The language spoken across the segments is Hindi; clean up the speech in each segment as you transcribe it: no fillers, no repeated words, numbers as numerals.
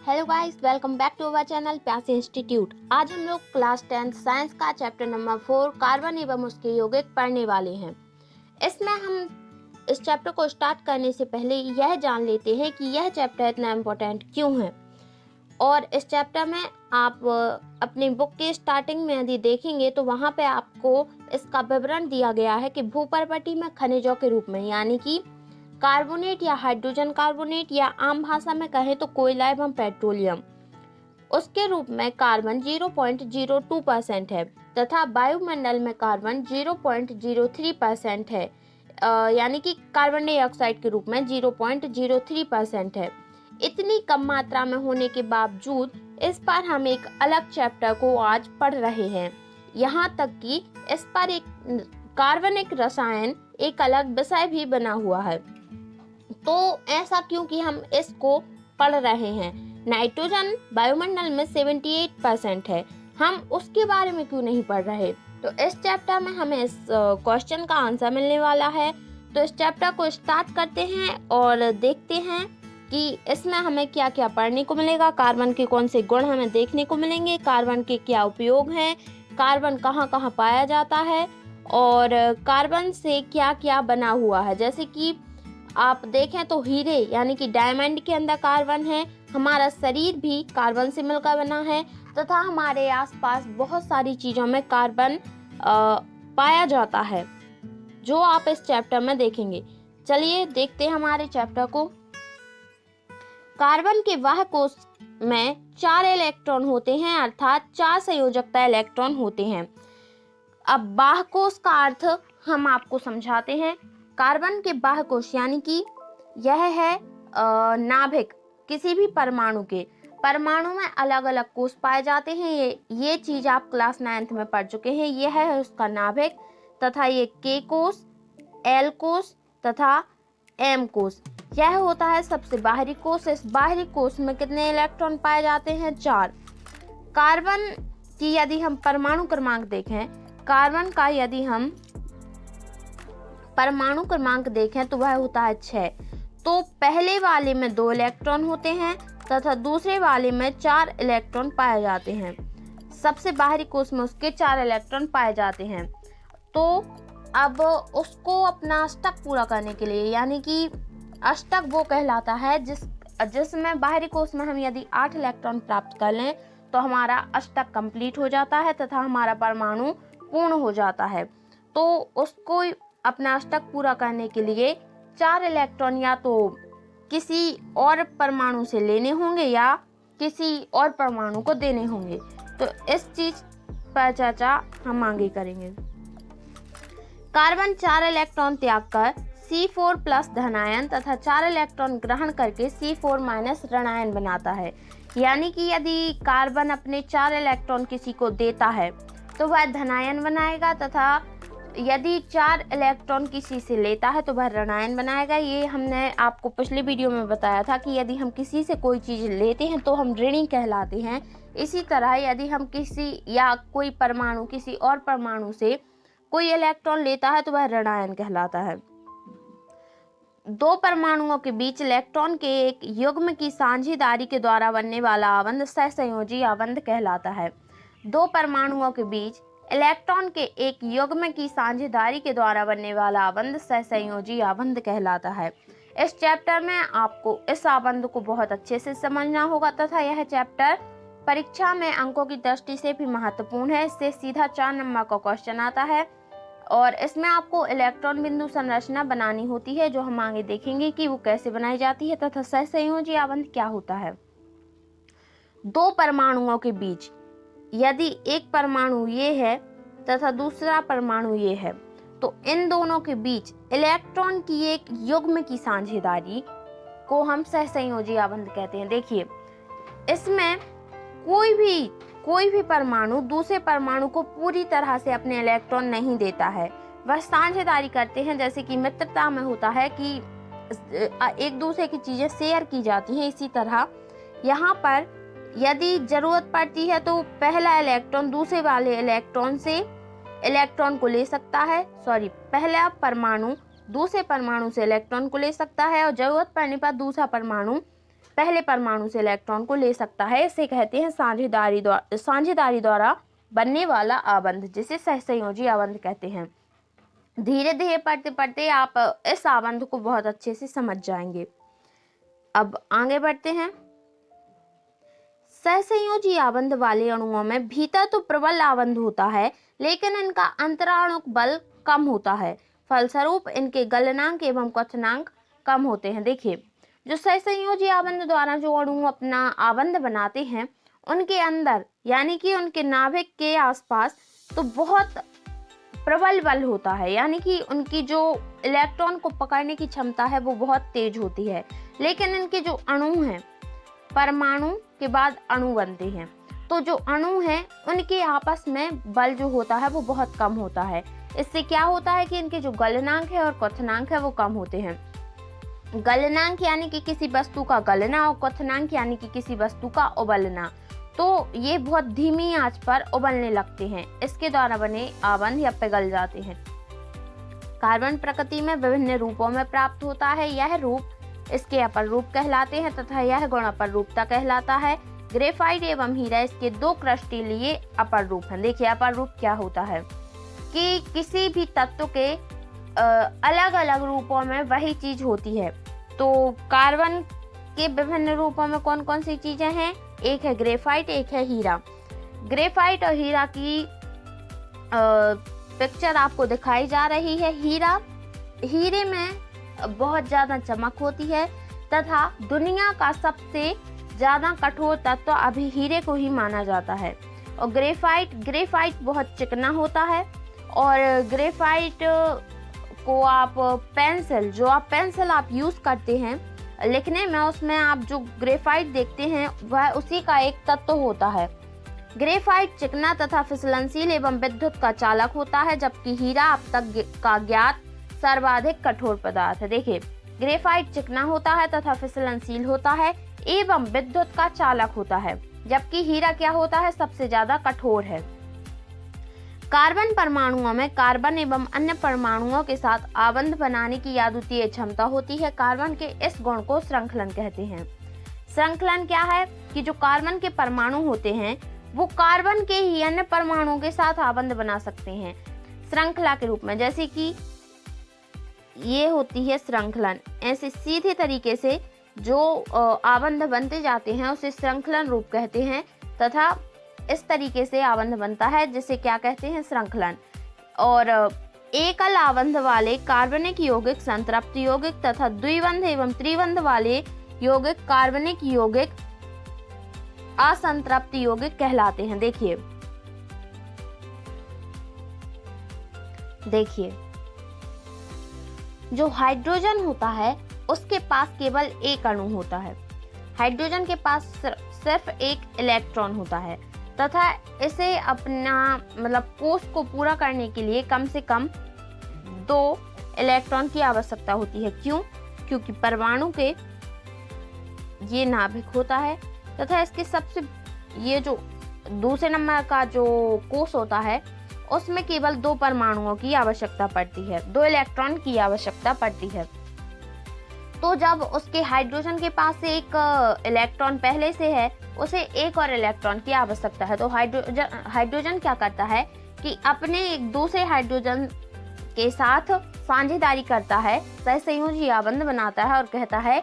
Hello guys, welcome back to our channel Pyasi institute. आज हम लोग क्लास 10 साइंस का चैप्टर नंबर 4 कार्बन एवं उसके यौगिक पढ़ने वाले हैं। इसमें हम इस चैप्टर को स्टार्ट करने से पहले यह जान लेते हैं कि यह चैप्टर इतना इम्पोर्टेंट क्यों है। और इस चैप्टर में आप अपनी बुक के स्टार्टिंग में यदि देखेंगे तो वहाँ पे आपको इसका विवरण दिया गया है कि भूपर्वती में खनिजों के रूप में यानी कि कार्बोनेट या हाइड्रोजन कार्बोनेट या आम भाषा में कहें तो कोयला एवं पेट्रोलियम, उसके रूप में कार्बन 0.02% है तथा वायुमंडल में कार्बन 0.03% है, यानी कि कार्बन डाइऑक्साइड के रूप में 0.03% है। इतनी कम मात्रा में होने के बावजूद इस पर हम एक अलग चैप्टर को आज पढ़ रहे हैं। यहाँ तक कि इस पर एक कार्बनिक रसायन एक अलग विषय भी बना हुआ है। तो ऐसा क्योंकि हम इसको पढ़ रहे हैं। नाइट्रोजन वायुमंडल में 78% है, हम उसके बारे में क्यों नहीं पढ़ रहे। तो इस चैप्टर में हमें इस क्वेश्चन का आंसर मिलने वाला है। तो इस चैप्टर को स्टार्ट करते हैं और देखते हैं कि इसमें हमें क्या क्या पढ़ने को मिलेगा। कार्बन के कौन से गुण हमें देखने को मिलेंगे, कार्बन के क्या उपयोग हैं, कार्बन कहाँ कहाँ पाया जाता है और कार्बन से क्या क्या बना हुआ है। जैसे कि आप देखें तो हीरे यानी कि डायमंड के अंदर कार्बन है, हमारा शरीर भी कार्बन से मिलकर बना है तथा हमारे आसपास बहुत सारी चीज़ों में कार्बन पाया जाता है, जो आप इस चैप्टर में देखेंगे। चलिए देखते हैं हमारे चैप्टर को। कार्बन के वाहक कोश में 4 इलेक्ट्रॉन होते हैं, अर्थात 4 संयोजकता इलेक्ट्रॉन होते हैं। अब वाहक कोश का अर्थ हम आपको समझाते हैं। कार्बन के वाहक कोश यानी कि यह है नाभिक किसी भी परमाणु के। परमाणु में अलग अलग कोश पाए जाते हैं। ये चीज आप क्लास 9th में पढ़ चुके हैं। यह है उसका नाभिक तथा ये के कोश, एल कोश तथा एम कोश। यह होता है सबसे बाहरी कोश। इस बाहरी कोश में कितने इलेक्ट्रॉन पाए जाते हैं? 4। कार्बन की यदि हम परमाणु क्रमांक देखें, कार्बन का यदि हम परमाणु क्रमांक देखें तो वह होता है 6। तो पहले वाले में 2 इलेक्ट्रॉन होते हैं तथा दूसरे वाले में 4 इलेक्ट्रॉन पाए जाते हैं। सबसे बाहरी कोश में उसके 4 इलेक्ट्रॉन पाए जाते हैं। तो अब उसको अपना अष्टक पूरा करने के लिए, यानी कि अष्टक वो कहलाता है जिसमें बाहरी कोश में हम यदि 8 इलेक्ट्रॉन प्राप्त कर लें तो हमारा अष्टक कंप्लीट हो जाता है तथा हमारा परमाणु पूर्ण हो जाता है। तो उसको अपना अष्टक पूरा करने के लिए 4 इलेक्ट्रॉन या तो किसी और परमाणु से लेने होंगे या किसी और परमाणु को देने होंगे। तो इस चीज पर चर्चा हम आगे करेंगे। कार्बन 4 इलेक्ट्रॉन त्याग कर C4+ धनायन तथा 4 इलेक्ट्रॉन ग्रहण करके C4- ऋणायन बनाता है। यानी कि यदि कार्बन अपने 4 इलेक्ट्रॉन किसी को देता है तो वह धनायन बनाएगा तथा यदि 4 इलेक्ट्रॉन किसी से लेता है तो वह ऋणायन बनाएगा। ये हमने आपको पिछले वीडियो में बताया था कि यदि हम किसी से कोई चीज़ लेते हैं तो हम ऋणी कहलाते हैं। इसी तरह यदि हम किसी या कोई परमाणु किसी और परमाणु से कोई इलेक्ट्रॉन लेता है तो वह ऋणायन कहलाता है। 2 परमाणुओं के बीच इलेक्ट्रॉन के एक युग्म की साझेदारी के द्वारा बनने वाला आबंध सहसंयोजी आबंध कहलाता है। 2 परमाणुओं के बीच इलेक्ट्रॉन के एक युग्म की साझेदारी के द्वारा बनने वाला आबंध सहसंयोजी आबंध कहलाता है। इस चैप्टर में आपको इस आबंध को बहुत अच्छे से समझना होगा तथा यह चैप्टर परीक्षा में अंकों की दृष्टि से भी महत्वपूर्ण है। इससे सीधा 4 नंबर का क्वेश्चन आता है और इसमें आपको इलेक्ट्रॉन बिंदु संरचना बनानी होती है, जो हम आगे देखेंगे कि वो कैसे बनाई जाती है तथा सहसंयोजी आबंध क्या होता है। 2 परमाणुओं के बीच यदि एक परमाणु ये है तथा दूसरा परमाणु ये है तो इन दोनों के बीच इलेक्ट्रॉन की एक युग्म की साझेदारी को हम सहसंयोजी आबंध कहते हैं। देखिए, इसमें कोई भी परमाणु दूसरे परमाणु को पूरी तरह से अपने इलेक्ट्रॉन नहीं देता है, वह साझेदारी करते हैं। जैसे कि मित्रता में होता है कि एक दूसरे की चीजें शेयर की जाती हैं, इसी तरह यहाँ पर यदि जरूरत पड़ती है तो पहला इलेक्ट्रॉन दूसरे वाले इलेक्ट्रॉन से इलेक्ट्रॉन को ले सकता है, पहला परमाणु दूसरे परमाणु से इलेक्ट्रॉन को ले सकता है और जरूरत पड़ने पर दूसरा परमाणु पहले परमाणु से इलेक्ट्रॉन को ले सकता है। इसे कहते हैं साझेदारी द्वारा बनने वाला आबंध, जिसे सहसंयोजी आबंध कहते हैं। धीरे धीरे पढ़ते पढ़ते आप इस आबंध को बहुत अच्छे से समझ जाएंगे। अब आगे बढ़ते हैं। सहसंयोजी आबंध वाले अणुओं में भीतर तो प्रबल आबंध होता है, लेकिन इनका अंतराणुक बल कम होता है। फलस्वरूप इनके गलनांक एवं क्वथनांक कम होते हैं। देखिए, जो सहसंयोजी आबंध द्वारा जो अणु अपना आबंध बनाते हैं, उनके अंदर यानी कि उनके नाभिक के आसपास तो बहुत प्रबल बल होता है, यानी कि उनकी जो इलेक्ट्रॉन को पकड़ने की क्षमता है वो बहुत तेज होती है। लेकिन इनके जो अणु हैं, परमाणु के बाद अणु बनते हैं, तो जो अणु हैं उनके आपस में बल जो होता है वो बहुत कम होता है। इससे क्या होता है कि इनके जो गलनांक है और क्वथनांक है वो कम होते हैं। गलनांक यानी कि किसी वस्तु का गलना और क्वथनांक यानी कि किसी वस्तु का उबलना। तो ये बहुत धीमी आंच पर उबलने लगते हैं। इसके द्वारा बने आबंध या पिघल जाते हैं। कार्बन प्रकृति में विभिन्न रूपों में प्राप्त होता है। यह रूप इसके अपर रूप कहलाते हैं तथा यह गुण अपर रूपता कहलाता है। ग्रेफाइट एवं हीरा इसके दो क्रिस्टलीय अपर रूप हैं। देखिए, अपर रूप क्या होता है कि किसी भी तत्व के अलग अलग रूपों में वही चीज होती है। तो कार्बन के विभिन्न रूपों में कौन कौन सी चीजें हैं? एक है ग्रेफाइट, एक है हीरा। ग्रेफाइट और हीरा की पिक्चर आपको दिखाई जा रही है। हीरे में बहुत ज्यादा चमक होती है तथा दुनिया का सबसे ज्यादा कठोर तत्व अभी हीरे को ही माना जाता है। और ग्रेफाइट बहुत चिकना होता है। और ग्रेफाइट को आप पेंसिल आप यूज करते हैं लिखने में, उसमें आप जो ग्रेफाइट देखते हैं वह उसी का एक तत्व होता है। ग्रेफाइट चिकना तथा फिसलनशील एवं विद्युत का चालक होता है, जबकि हीरा अब तक का ज्ञात सर्वाधिक कठोर पदार्थ है। देखिए, ग्रेफाइट चिकना होता है तथा फिसलनशील होता है एवं विद्युत का चालक होता है, जबकि हीरा क्या होता है? सबसे ज्यादा कठोर है। कार्बन परमाणुओं में कार्बन एवं अन्य परमाणुओं के साथ आबंध बनाने की अद्वितीय क्षमता होती है। कार्बन के इस गुण को श्रृंखलन कहते हैं। श्रृंखलन क्या है कि जो कार्बन के परमाणु होते हैं वो कार्बन के ही अन्य परमाणुओं के साथ आबंध बना सकते हैं श्रृंखला के रूप में। जैसे कि ये होती है श्रृंखलन, ऐसे सीधे तरीके से जो आबंध बनते जाते हैं उसे श्रृंखलन रूप कहते हैं तथा इस तरीके से आबंध बनता है जिसे क्या कहते हैं? श्रृंखलन। और एकल आबंध वाले कार्बनिक यौगिक संतृप्त यौगिक तथा द्विबंध एवं त्रिबंध वाले यौगिक कार्बनिक यौगिक असंतृप्त यौगिक कहलाते हैं। देखिए, जो हाइड्रोजन होता है उसके पास केवल एक अणु होता है। हाइड्रोजन के पास सिर्फ एक इलेक्ट्रॉन होता है तथा इसे अपना कोष को पूरा करने के लिए कम से कम 2 इलेक्ट्रॉन की आवश्यकता होती है। क्यों? क्योंकि परमाणु के ये नाभिक होता है तथा इसके ये जो दूसरे नंबर का जो कोष होता है उसमें केवल 2 परमाणुओं की आवश्यकता पड़ती है, 2 इलेक्ट्रॉन की आवश्यकता पड़ती है। तो जब उसके हाइड्रोजन के पास एक इलेक्ट्रॉन पहले से है, उसे एक और इलेक्ट्रॉन की आवश्यकता है। तो हाइड्रोजन क्या करता है कि अपने एक दूसरे हाइड्रोजन के साथ साझेदारी करता है, सहसंयोजी आबंध बनाता है और कहता है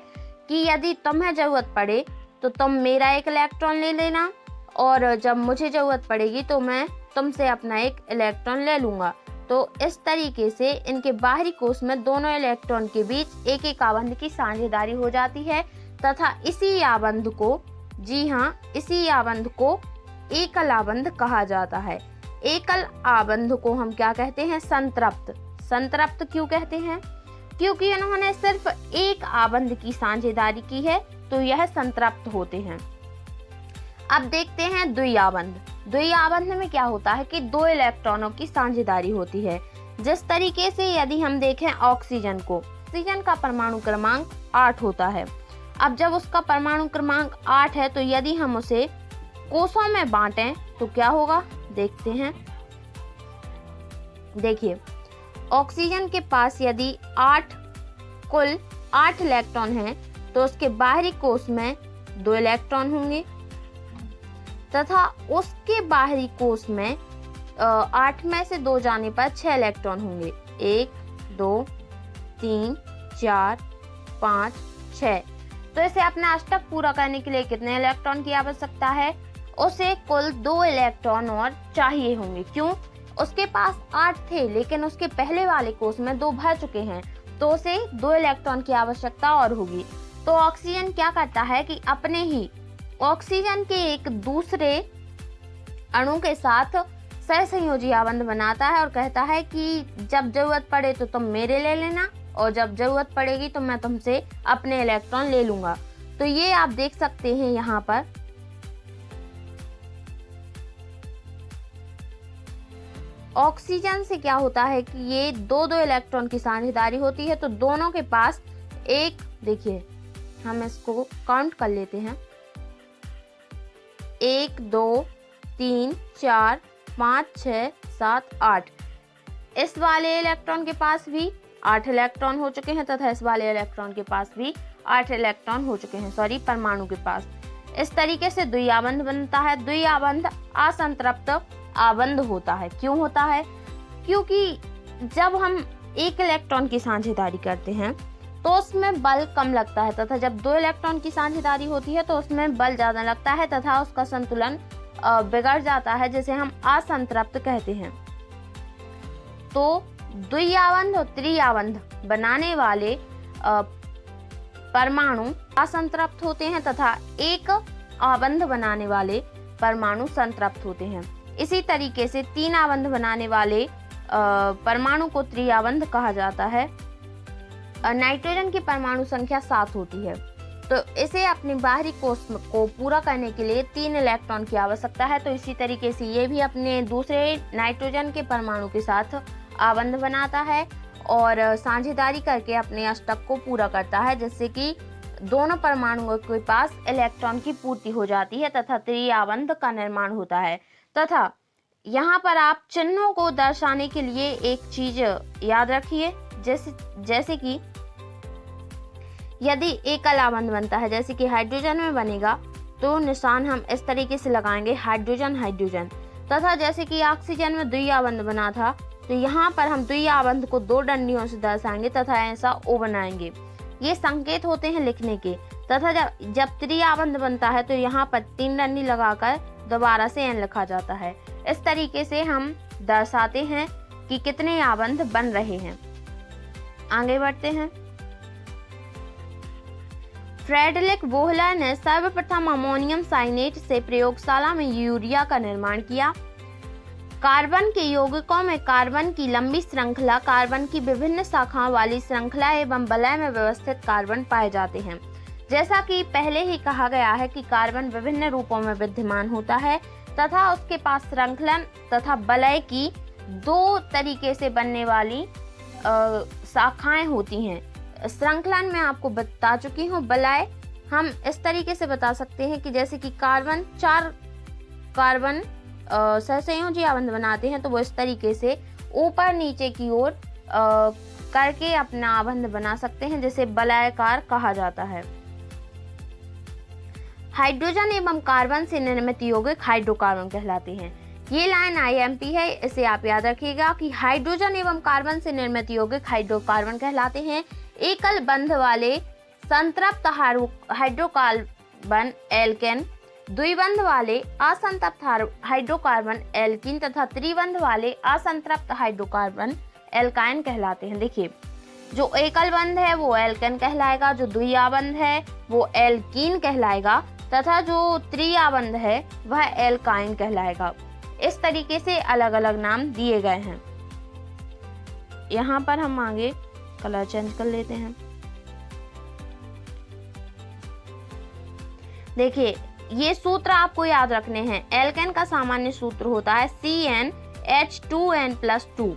कि यदि तुम्हें जरूरत पड़े तो तुम मेरा एक इलेक्ट्रॉन ले लेना और जब मुझे जरूरत पड़ेगी तो मैं तुमसे अपना एक इलेक्ट्रॉन ले लूंगा। तो इस तरीके से इनके बाहरी कोष में दोनों इलेक्ट्रॉन के बीच एक एक आबंध की साझेदारी हो जाती है तथा इसी आबंध को एकल आबंध कहा जाता है। एकल आबंध को हम क्या कहते हैं? संतृप्त। संतृप्त क्यों कहते हैं? क्योंकि इन्होंने सिर्फ एक आबंध की साझेदारी की है, तो यह संतृप्त होते हैं। अब देखते हैं द्विआबंध। द्विआबंध में क्या होता है कि 2 इलेक्ट्रॉनों की साझेदारी होती है। जिस तरीके से यदि हम देखें ऑक्सीजन को, ऑक्सीजन का परमाणु क्रमांक 8 होता है। अब जब उसका परमाणु क्रमांक 8 है तो यदि हम उसे कोषों में बांटें तो क्या होगा? देखते हैं। देखिए, ऑक्सीजन के पास यदि कुल 8 इलेक्ट्रॉन हैं तो उसके बाहरी कोष में 2 इलेक्ट्रॉन होंगे तथा उसके बाहरी कोष में 8 में से 2 जाने पर 6 इलेक्ट्रॉन होंगे। 1 2 3 4 5 6। तो इसे अपना अष्टक पूरा करने के लिए कितने इलेक्ट्रॉन की आवश्यकता है? उसे कुल 2 इलेक्ट्रॉन और चाहिए होंगे। क्यों? उसके पास 8 थे लेकिन उसके पहले वाले कोष में 2 भर चुके हैं, तो उसे 2 इलेक्ट्रॉन की आवश्यकता और होगी। तो ऑक्सीजन क्या करता है कि अपने ही ऑक्सीजन के एक दूसरे अणु के साथ सहसंयोजी आबंध बनाता है और कहता है कि जब जरूरत पड़े तो तुम मेरे ले लेना और जब जरूरत पड़ेगी तो मैं तुमसे अपने इलेक्ट्रॉन ले लूंगा। तो ये आप देख सकते हैं यहाँ पर ऑक्सीजन से क्या होता है कि ये 2-2 इलेक्ट्रॉन की साझेदारी होती है, तो दोनों के पास एक, देखिए हम इसको काउंट कर लेते हैं, 1 2 3 4 5 6 7 8। इस वाले इलेक्ट्रॉन के पास भी 8 इलेक्ट्रॉन हो चुके हैं तथा इस वाले इलेक्ट्रॉन के पास भी 8 इलेक्ट्रॉन हो चुके हैं, परमाणु के पास। इस तरीके से द्विआबंध बनता है। द्विआबंध असंतृप्त आबंध होता है। क्यों होता है? क्योंकि जब हम एक इलेक्ट्रॉन की साझेदारी करते हैं तो उसमें बल कम लगता है तथा जब 2 इलेक्ट्रॉन की साझेदारी होती है तो उसमें बल ज्यादा लगता है तथा उसका संतुलन बिगड़ जाता है, जिसे हम असंतृप्त कहते हैं। तो द्विआबंध और त्रिआबंध बनाने वाले परमाणु असंतृप्त होते हैं तथा एक आबंध बनाने वाले परमाणु संतृप्त होते हैं। इसी तरीके से 3 आबंध बनाने वाले परमाणु को त्रिआबंध कहा जाता है। नाइट्रोजन की परमाणु संख्या 7 होती है, तो इसे अपने बाहरी कोष को पूरा करने के लिए 3 इलेक्ट्रॉन की आवश्यकता है। तो इसी तरीके से ये भी अपने दूसरे नाइट्रोजन के परमाणु के साथ आबंध बनाता है और साझेदारी करके अपने अष्टक को पूरा करता है, जिससे कि दोनों परमाणुओं के पास इलेक्ट्रॉन की पूर्ति हो जाती है तथा त्रिआबंध का निर्माण होता है। तथा यहाँ पर आप चिन्हों को दर्शाने के लिए एक चीज याद रखिए, जैसे कि यदि एकल आबंध बनता है, जैसे कि हाइड्रोजन में बनेगा, तो निशान हम इस तरीके से लगाएंगे, हाइड्रोजन हाइड्रोजन। तथा जैसे कि ऑक्सीजन में द्विआबंध बना था, तो यहाँ पर हम द्विआबंध को 2 डंडियों से दर्शाएंगे तथा ऐसा ओ बनाएंगे। ये संकेत होते हैं लिखने के। तथा जब त्रिआबंध बनता है तो यहाँ पर 3 डंडी लगाकर दोबारा से एन लिखा जाता है। इस तरीके से हम दर्शाते हैं कि कितने आबंध बन रहे हैं। आगे बढ़ते हैं। फ्रेडरिक वोहलर ने सर्वप्रथम अमोनियम साइनेट से प्रयोगशाला में यूरिया का निर्माण किया। कार्बन के यौगिकों में कार्बन की लंबी श्रृंखला, कार्बन की विभिन्न शाखाओं वाली श्रृंखला एवं वलय में व्यवस्थित कार्बन पाए जाते हैं। जैसा कि पहले ही कहा गया है कि कार्बन विभिन्न रूपों में विद्यमान होता है तथा उसके पास श्रृंखलन तथा वलय की 2 तरीके से बनने वाली शाखाएं होती हैं। श्रृंखलन में आपको बता चुकी हूँ। वलय हम इस तरीके से बता सकते हैं कि जैसे कि 4 कार्बन सहसंयोजी आबंध बनाते हैं, तो वो इस तरीके से ऊपर नीचे की ओर करके अपना आबंध बना सकते हैं, जिसे वलयाकार कहा जाता है। हाइड्रोजन एवं कार्बन से निर्मित यौगिक हाइड्रोकार्बन कहलाते हैं। ये लाइन IMP है, इसे आप याद रखिएगा कि हाइड्रोजन एवं कार्बन से निर्मित यौगिक हाइड्रोकार्बन कहलाते हैं। एकल बंध वाले संतृप्त हाइड्रोकार्बन एल्केन, द्विबंध वाले असंतृप्त हाइड्रोकार्बन एल्कीन तथा त्रिबंध वाले असंतृप्त हाइड्रोकार्बन एल्काइन कहलाते हैं। देखिए, जो एकल बंध है वो एल्केन कहलाएगा, जो द्विआबंध है वो एल्कीन कहलाएगा तथा जो त्रिआबंध है वह एल्काइन कहलाएगा। इस तरीके से अलग अलग नाम दिए गए हैं। यहाँ पर हम आगे कलर चेंज कर लेते हैं। देखिए, ये सूत्र आपको याद रखने हैं। एल्केन का सामान्य सूत्र होता है CnH2n+2।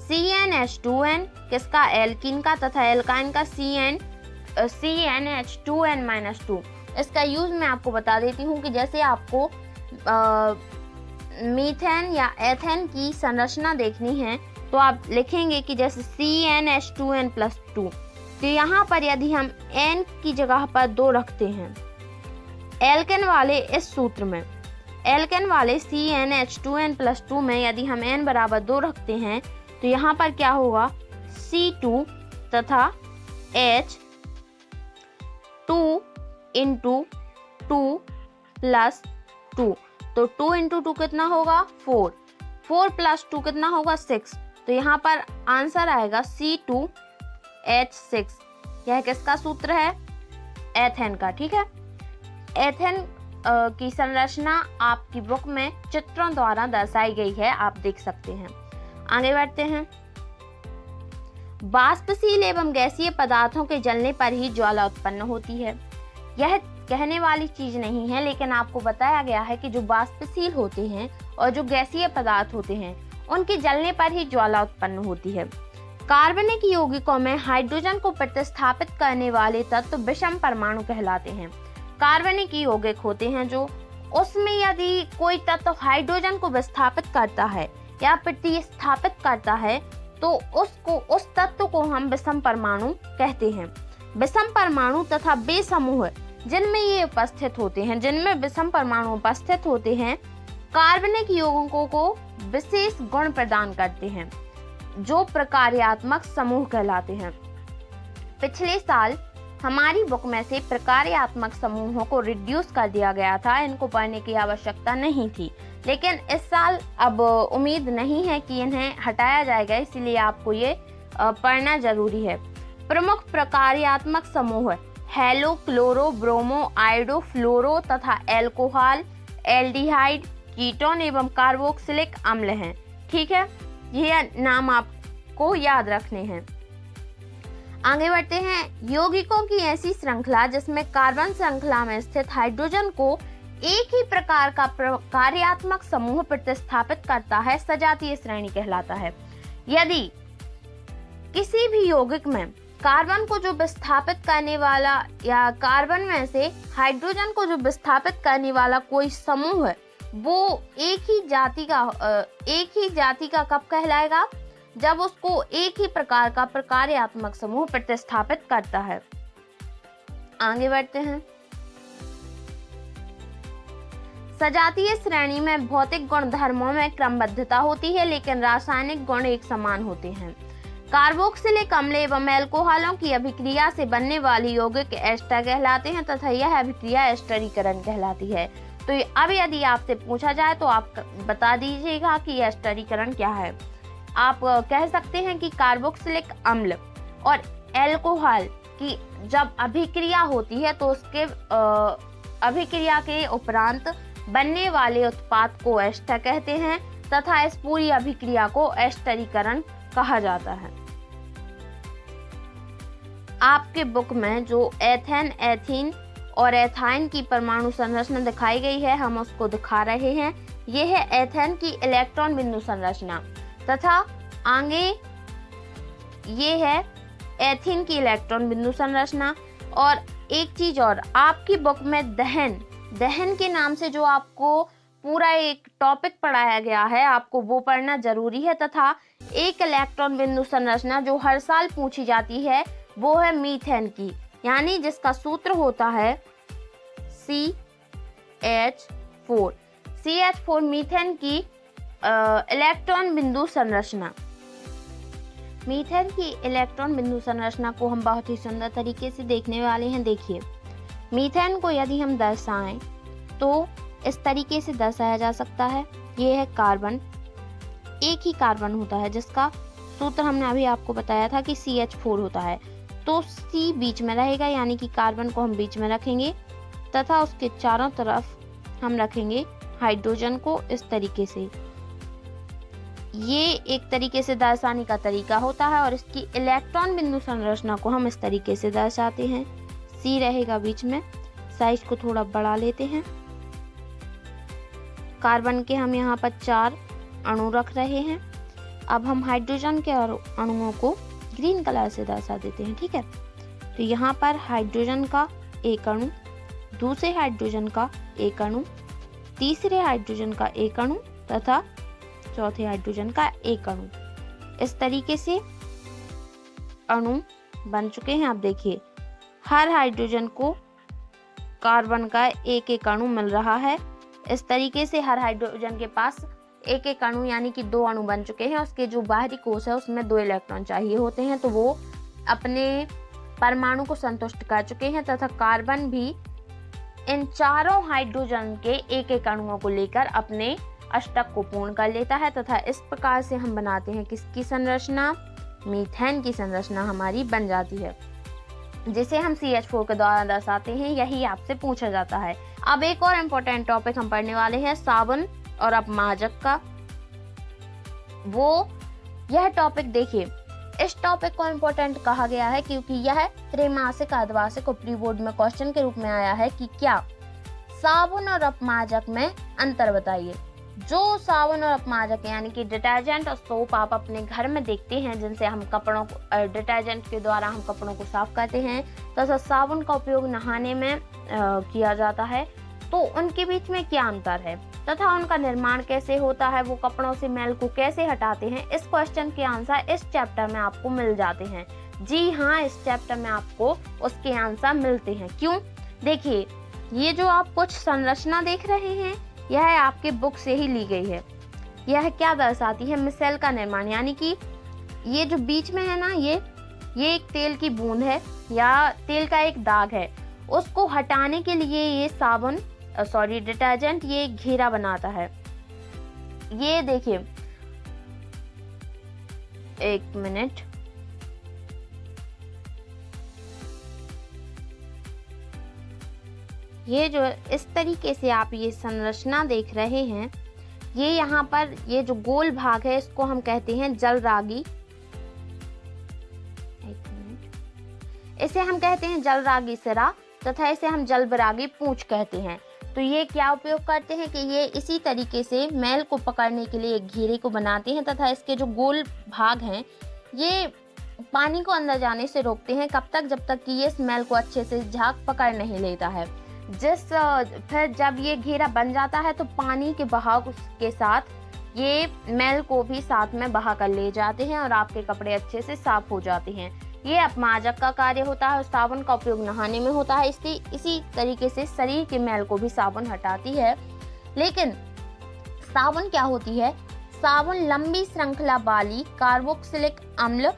CnH2n किसका? एल्कीन का, तथा एल्काइन का CnH2n-2। इसका यूज मैं आपको बता देती हूँ कि जैसे आपको मीथेन या एथेन की संरचना देखनी है तो आप लिखेंगे कि जैसे CnH2n+2। तो यहाँ पर यदि हम n की जगह पर 2 रखते हैं एल्केन वाले इस सूत्र में, एल्केन वाले CnH2n+2 में यदि हम n बराबर 2 रखते हैं तो यहाँ पर क्या होगा, C2 तथा H 2 × 2 + 2, तो 2 × 2 कितना होगा 4, 4 + 2 कितना होगा 6, तो यहाँ पर आंसर आएगा C2H6। यह किसका सूत्र है, एथेन का। ठीक है, एथेन की संरचना आपकी बुक में चित्रों द्वारा दर्शाई गई है, आप देख सकते हैं। आगे बढ़ते हैं। वाष्पशील एवं गैसीय पदार्थों के जलने पर ही ज्वाला उत्पन्न होती है। यह कहने वाली चीज नहीं है, लेकिन आपको बताया गया है कि जो वाष्पशील होते हैं और जो गैसीय पदार्थ होते हैं उनके जलने पर ही ज्वाला उत्पन्न होती है। कार्बनिक यौगिकों में हाइड्रोजन को प्रतिस्थापित करने वाले तत्व विषम परमाणु कहलाते हैं। कार्बनिक यौगिक होते हैं जो, उसमें यदि कोई तत्व हाइड्रोजन को विस्थापित करता है या प्रतिस्थापित करता है तो उस तत्व को हम विषम परमाणु कहते हैं। विषम परमाणु तथा वे समूह जिनमें ये उपस्थित होते हैं, जिनमें विषम परमाणु उपस्थित होते हैं, कार्बनिक यौगिकों को विशेष गुण प्रदान करते हैं जो प्रकार्यात्मक समूह कहलाते हैं। पिछले साल हमारी बुक में से प्रकार्यात्मक समूहों को रिड्यूस कर दिया गया था, इनको पढ़ने की आवश्यकता नहीं थी, लेकिन इस साल अब उम्मीद नहीं है कि इन्हें हटाया जाएगा, इसलिए आपको ये पढ़ना जरूरी है। प्रमुख प्रकार्यात्मक समूह हेलो, क्लोरो, ब्रोमो, आयोडो, फ्लोरो तथा एल्कोहल, एल्डिहाइड, कीटोन एवं कार्बोक्सिलिक अम्ल हैं। ठीक है, ये नाम आपको याद रखने हैं। आगे बढ़ते हैं। यौगिकों की ऐसी श्रृंखला जिसमें कार्बन श्रृंखला में स्थित हाइड्रोजन को एक ही प्रकार का प्रकार्यात्मक समूह प्रतिस्थापित करता है, सजातीय श्रेणी कहलाता है। यदि किसी भी यौगिक में कार्बन को जो विस्थापित करने वाला या कार्बन में से हाइड्रोजन को जो विस्थापित करने वाला कोई समूह है, वो एक ही जाति का कब कहलाएगा, जब उसको एक ही प्रकार का प्रकार्यात्मक समूह प्रतिस्थापित करता है। आगे बढ़ते हैं। सजातीय श्रेणी में भौतिक गुणधर्मों में क्रमबद्धता होती है, लेकिन रासायनिक गुण एक समान होते हैं। कार्बोक्सिलिक अम्ल एवं एल्कोहलों की अभिक्रिया से बनने वाली यौगिक एस्टर कहलाते हैं तथा यह अभिक्रिया एस्टरीकरण कहलाती है। तो अब यदि आपसे पूछा जाए तो आप बता दीजिएगा कि एस्टरीकरण क्या है। आप कह सकते हैं कि कार्बोक्सिलिक अम्ल और एल्कोहल की जब अभिक्रिया होती है तो उसके अभिक्रिया के उपरांत बनने वाले उत्पाद को एस्टर कहते हैं तथा इस पूरी अभिक्रिया को एस्टरीकरण कहा जाता है। आपके बुक में जो एथेन, एथीन और एथाइन की परमाणु संरचना दिखाई गई है, हम उसको दिखा रहे हैं। यह है एथेन की इलेक्ट्रॉन बिंदु संरचना तथा आगे ये है एथीन की इलेक्ट्रॉन बिंदु संरचना। और एक चीज और, आपकी बुक में दहन के नाम से जो आपको पूरा एक टॉपिक पढ़ाया गया है, आपको वो पढ़ना जरूरी है। तथा एक इलेक्ट्रॉन बिंदु संरचना जो हर साल पूछी जाती है वो है मीथेन की, यानी जिसका सूत्र होता है CH4 मीथेन की इलेक्ट्रॉन बिंदु संरचना। मीथेन की इलेक्ट्रॉन बिंदु संरचना को हम बहुत ही सुंदर तरीके से देखने वाले हैं। देखिए, मीथेन को यदि हम दर्शाएं तो इस तरीके से दर्शाया जा सकता है। ये है कार्बन, एक ही कार्बन होता है जिसका सूत्र हमने अभी आपको बताया था कि CH4 होता है। तो C बीच में रहेगा, यानी कि कार्बन को हम बीच में रखेंगे तथा उसके चारों तरफ हम रखेंगे हाइड्रोजन को इस तरीके से। ये एक तरीके से दर्शाने का तरीका होता है और इसकी इलेक्ट्रॉन बिंदु संरचना को हम इस तरीके से दर्शाते हैं। C रहेगा बीच में। साइज को थोड़ा बढ़ा लेते हैं। कार्बन के हम यहाँ पर 4 अणु रख रहे हैं। अब हम हाइड्रोजन के अणुओं को ग्रीन कलर से दर्शा देते हैं। ठीक है, तो यहाँ पर हाइड्रोजन का एक अणु, दूसरे हाइड्रोजन का एक अणु, तीसरे हाइड्रोजन का एक अणु तथा चौथे हाइड्रोजन का एक अणु। इस तरीके से अणु बन चुके हैं। आप देखिए हर हाइड्रोजन को कार्बन का एक एक अणु मिल रहा है। इस तरीके से हर हाइड्रोजन के पास एक एक अणु यानी कि 2 अणु बन चुके हैं। उसके जो बाहरी कोश है उसमें 2 इलेक्ट्रॉन चाहिए होते हैं, तो वो अपने परमाणु को संतुष्ट कर चुके हैं तथा कार्बन भी इन चारों हाइड्रोजन के एक एक अणुओं को लेकर अपने अष्टक को पूर्ण कर लेता है तथा इस प्रकार से हम बनाते हैं किसकी संरचना, मीथेन की संरचना हमारी बन जाती है, जिसे हम CH4 के द्वारा दर्शाते हैं। यही आपसे पूछा जाता है। अब एक और इम्पोर्टेंट टॉपिक हम पढ़ने वाले हैं साबुन और अपमार्जक का। यह टॉपिक देखिए, इस टॉपिक को इम्पोर्टेंट कहा गया है क्योंकि यह त्रैमासिक, अर्धवार्षिक और प्री बोर्ड में क्वेश्चन के रूप में आया है कि क्या साबुन और अपमार्जक में अंतर बताइए। जो साबुन और अपमार्जक यानी कि डिटर्जेंट और सोप आप अपने घर में देखते हैं, जिनसे हम कपड़ों को डिटर्जेंट के द्वारा हम कपड़ों को साफ करते हैं तथा साबुन का उपयोग नहाने में किया जाता है, तो उनके बीच में क्या अंतर है तथा उनका निर्माण कैसे होता है, वो कपड़ों से मैल को कैसे हटाते हैं, इस क्वेश्चन के आंसर इस चैप्टर में आपको मिल जाते हैं। जी हाँ, इस चैप्टर में आपको उसके आंसर मिलते हैं। क्यों? देखिए, ये जो आप कुछ संरचना देख रहे हैं यह आपके बुक से ही ली गई है। यह क्या दर्शाती है? मिसेल का निर्माण, यानी कि ये जो बीच में है ना, ये एक तेल की बूंद है या तेल का एक दाग है, उसको हटाने के लिए ये डिटर्जेंट ये घेरा बनाता है। ये देखिए, एक मिनट, ये जो इस तरीके से आप ये संरचना देख रहे हैं, ये यहाँ पर ये जो गोल भाग है इसको हम कहते हैं जलरागी। एक मिनट, इसे हम कहते हैं जलरागी सिरा तथा इसे हम जलबरागी पूंछ कहते हैं। तो ये क्या उपयोग करते हैं कि ये इसी तरीके से मैल को पकड़ने के लिए एक घेरे को बनाते हैं तथा इसके जो गोल भाग हैं ये पानी को अंदर जाने से रोकते हैं। कब तक? जब तक कि ये स्मेल को अच्छे से झाग पकड़ नहीं लेता है। फिर जब ये घेरा बन जाता है तो पानी के बहाव के साथ ये मैल को भी साथ में बहा कर ले जाते हैं और आपके कपड़े अच्छे से साफ हो जाते हैं। ये अपमार्जक का कार्य होता है और साबुन का उपयोग नहाने में होता है। इसी तरीके से शरीर के मैल को भी साबुन हटाती है। लेकिन साबुन क्या होती है? साबुन लंबी श्रृंखला वाली कार्बोक्सिलिक अम्ल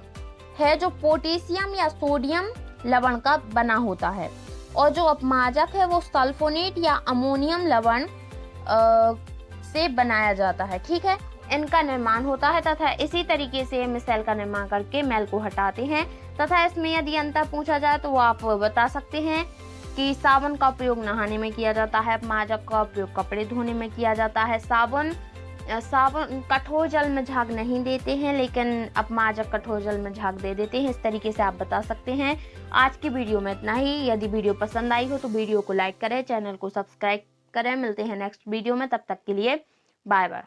है जो पोटेशियम या सोडियम लवण का बना होता है, और जो अपमार्जक है वो सल्फोनेट या अमोनियम लवण से बनाया जाता है। ठीक है, इनका निर्माण होता है तथा इसी तरीके से मिसेल का निर्माण करके मैल को हटाते हैं। तथा इसमें यदि अंतर पूछा जाए तो वो आप बता सकते हैं कि साबुन का उपयोग नहाने में किया जाता है, अपमार्जक का उपयोग कपड़े धोने में किया जाता है। साबुन कठोर जल में झाग नहीं देते हैं, लेकिन अपमार्जक कठोर जल में झाग दे देते हैं। इस तरीके से आप बता सकते हैं। आज की वीडियो में इतना ही। यदि वीडियो पसंद आई हो तो वीडियो को लाइक करें, चैनल को सब्सक्राइब करें। मिलते हैं नेक्स्ट वीडियो में, तब तक के लिए बाय बाय।